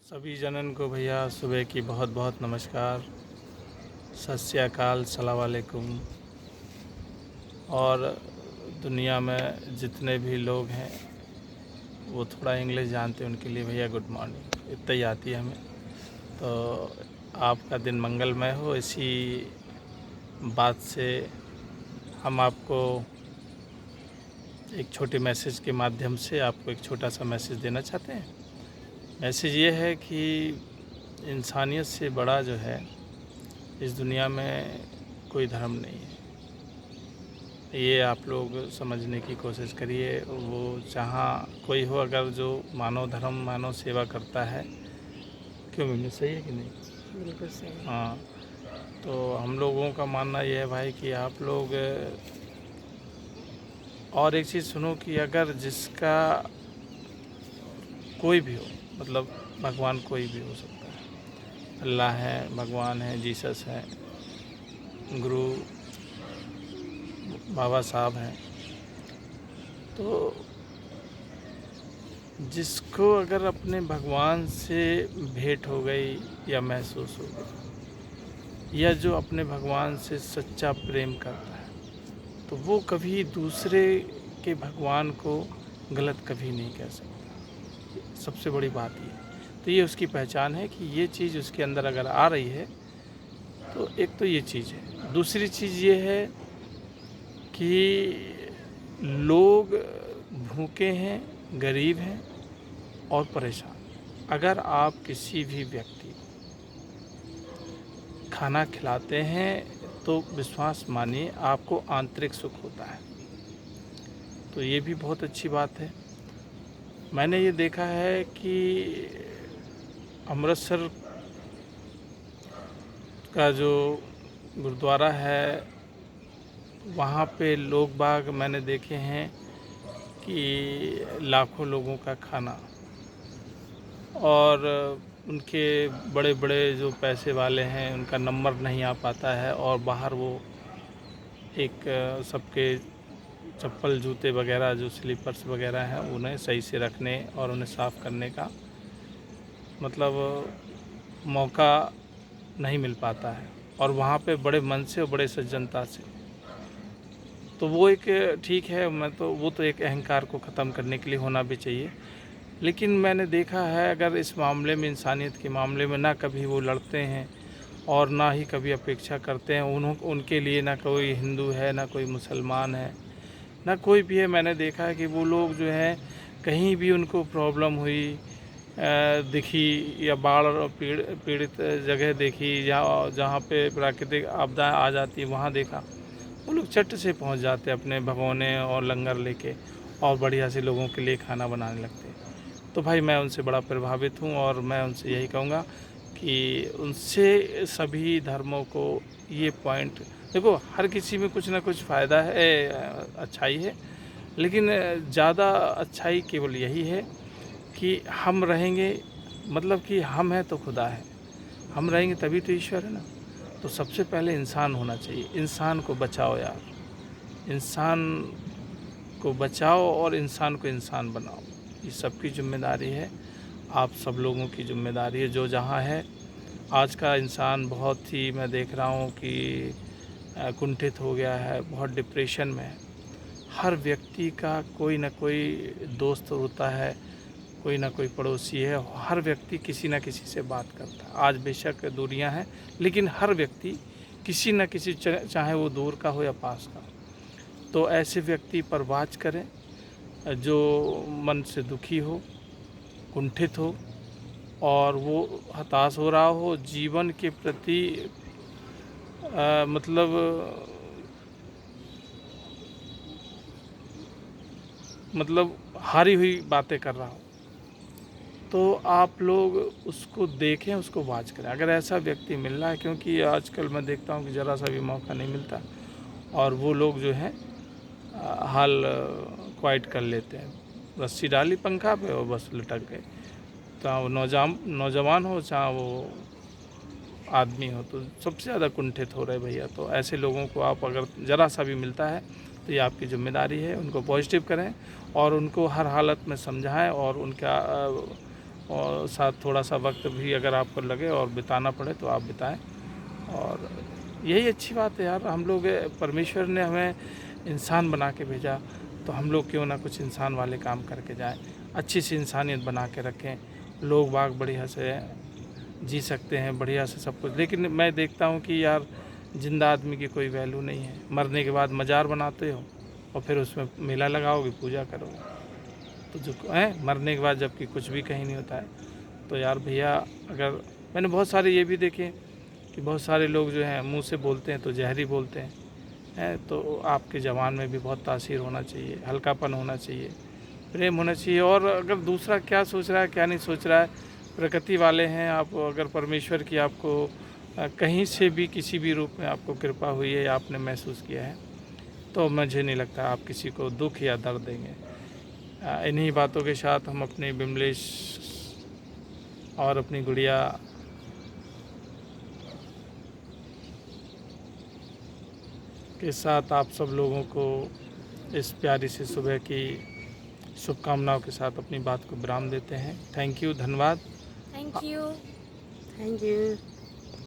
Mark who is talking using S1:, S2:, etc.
S1: सभी जनन को भैया सुबह की बहुत बहुत नमस्कार, सत श्री अकाल, सलाम वालेकुम। और दुनिया में जितने भी लोग हैं वो थोड़ा इंग्लिश जानते हैं, उनके लिए भैया गुड मॉर्निंग इतना ही आती है हमें। तो आपका दिन मंगलमय हो, इसी बात से हम आपको एक छोटे मैसेज के माध्यम से आपको एक छोटा सा मैसेज देना चाहते हैं। मैसेज ये है कि इंसानियत से बड़ा जो है इस दुनिया में कोई धर्म नहीं है। ये आप लोग समझने की कोशिश करिए। वो जहाँ कोई हो, अगर जो मानव धर्म मानव सेवा करता है, क्यों मम्मी, सही है कि नहीं?
S2: बिल्कुल सही।
S1: हाँ, तो हम लोगों का मानना ये है भाई कि आप लोग और एक चीज़ सुनो कि अगर जिसका कोई भी हो, मतलब भगवान कोई भी हो सकता है, अल्लाह है, भगवान है, जीसस है, गुरु बाबा साहब हैं, तो जिसको अगर अपने भगवान से भेंट हो गई या महसूस हो गई, या जो अपने भगवान से सच्चा प्रेम करता है, तो वो कभी दूसरे के भगवान को गलत कभी नहीं कह सकता। सबसे बड़ी बात ये, तो ये उसकी पहचान है कि ये चीज़ उसके अंदर अगर आ रही है तो एक तो ये चीज़ है। दूसरी चीज़ ये है कि लोग भूखे हैं, गरीब हैं और परेशान। अगर आप किसी भी व्यक्ति को खाना खिलाते हैं तो विश्वास मानिए आपको आंतरिक सुख होता है। तो ये भी बहुत अच्छी बात है। मैंने ये देखा है कि अमृतसर का जो गुरुद्वारा है, वहाँ पे लोग बाग मैंने देखे हैं कि लाखों लोगों का खाना, और उनके बड़े बड़े जो पैसे वाले हैं उनका नंबर नहीं आ पाता है, और बाहर वो एक सबके चप्पल जूते वगैरह जो स्लीपर्स वगैरह हैं उन्हें सही से रखने और उन्हें साफ़ करने का मतलब मौका नहीं मिल पाता है, और वहाँ पे बड़े मन से और बड़े सज्जनता से। तो वो एक ठीक है, वो तो एक अहंकार को ख़त्म करने के लिए होना भी चाहिए। लेकिन मैंने देखा है अगर इस मामले में, इंसानियत के मामले में, ना कभी वो लड़ते हैं और ना ही कभी अपेक्षा करते हैं उनके लिए, ना कोई हिंदू है, ना कोई मुसलमान है, ना कोई भी है। मैंने देखा है कि वो लोग जो हैं कहीं भी उनको प्रॉब्लम हुई दिखी, या बाढ़ पीड़ित जगह देखी, जहाँ पे प्राकृतिक आपदा आ जाती है, वहाँ देखा, वो लोग चट से पहुँच जाते अपने भगोने और लंगर लेके और बढ़िया से लोगों के लिए खाना बनाने लगते। तो भाई मैं उनसे बड़ा प्रभावित हूँ, और मैं उनसे यही कहूँगा कि उनसे सभी धर्मों को ये पॉइंट देखो, हर किसी में कुछ ना कुछ फ़ायदा है, अच्छाई है, लेकिन ज़्यादा अच्छाई केवल यही है कि हम रहेंगे, मतलब कि हम हैं तो खुदा है, हम रहेंगे तभी तो ईश्वर है ना। तो सबसे पहले इंसान होना चाहिए। इंसान को बचाओ यार, इंसान को बचाओ और इंसान को इंसान बनाओ। ये सबकी जिम्मेदारी है, आप सब लोगों की जिम्मेदारी है जो जहाँ है। आज का इंसान बहुत ही, मैं देख रहा हूँ कि कुंठित हो गया है, बहुत डिप्रेशन में है। हर व्यक्ति का कोई ना कोई दोस्त होता है, कोई ना कोई पड़ोसी है, हर व्यक्ति किसी न किसी से बात करता है। आज बेशक दूरियां हैं, लेकिन हर व्यक्ति किसी न किसी, चाहे वो दूर का हो या पास का। तो ऐसे व्यक्ति पर वाच करें जो मन से दुखी हो, कुंठित हो, और वो हताश हो रहा हो जीवन के प्रति, मतलब हारी हुई बातें कर रहा हो, तो आप लोग उसको देखें, उसको वाच करें अगर ऐसा व्यक्ति मिल रहा है। क्योंकि आजकल मैं देखता हूँ कि ज़रा सा भी मौका नहीं मिलता, और वो लोग जो हैं हाल क्वाइट कर लेते हैं। रस्सी डाली पंखा पे और बस लटक गए। चाहे वो नौजवान हो, चाहे वो आदमी हो, तो सबसे ज़्यादा कुंठित हो रहे भैया। तो ऐसे लोगों को आप अगर ज़रा सा भी मिलता है तो ये आपकी ज़िम्मेदारी है, उनको पॉजिटिव करें और उनको हर हालत में समझाएं, और उनका और साथ थोड़ा सा वक्त भी अगर आपको लगे और बिताना पड़े तो आप बिताएं। और यही अच्छी बात है यार, हम लोग परमेश्वर ने हमें इंसान बना के भेजा, तो हम लोग क्यों ना कुछ इंसान वाले काम करके जाएं, अच्छी सी इंसानियत बना के रखें। लोग बाग बढ़िया से जी सकते हैं, बढ़िया से सब कुछ। लेकिन मैं देखता हूँ कि यार ज़िंदा आदमी की कोई वैल्यू नहीं है। मरने के बाद मज़ार बनाते हो और फिर उसमें मेला लगाओगे, पूजा करोगे, तो जो है मरने के बाद जबकि कुछ भी कहीं नहीं होता है। तो यार भैया, अगर मैंने बहुत सारे ये भी देखे कि बहुत सारे लोग जो हैं मुंह से बोलते हैं तो जहरी बोलते हैं, तो आपके ज़बान में भी बहुत तासीर होना चाहिए, हल्कापन होना चाहिए, प्रेम होना चाहिए। और अगर दूसरा क्या सोच रहा है क्या नहीं सोच रहा है, प्रकृति वाले हैं आप, अगर परमेश्वर की आपको कहीं से भी किसी भी रूप में आपको कृपा हुई है या आपने महसूस किया है, तो मुझे नहीं लगता आप किसी को दुख या दर्द देंगे। इन्हीं बातों के साथ हम अपने बिमलेश और अपनी गुड़िया के साथ आप सब लोगों को इस प्यारी सी सुबह की शुभकामनाओं के साथ अपनी बात को विराम देते हैं। थैंक यू, धन्यवाद।
S2: Thank you.
S3: Thank you.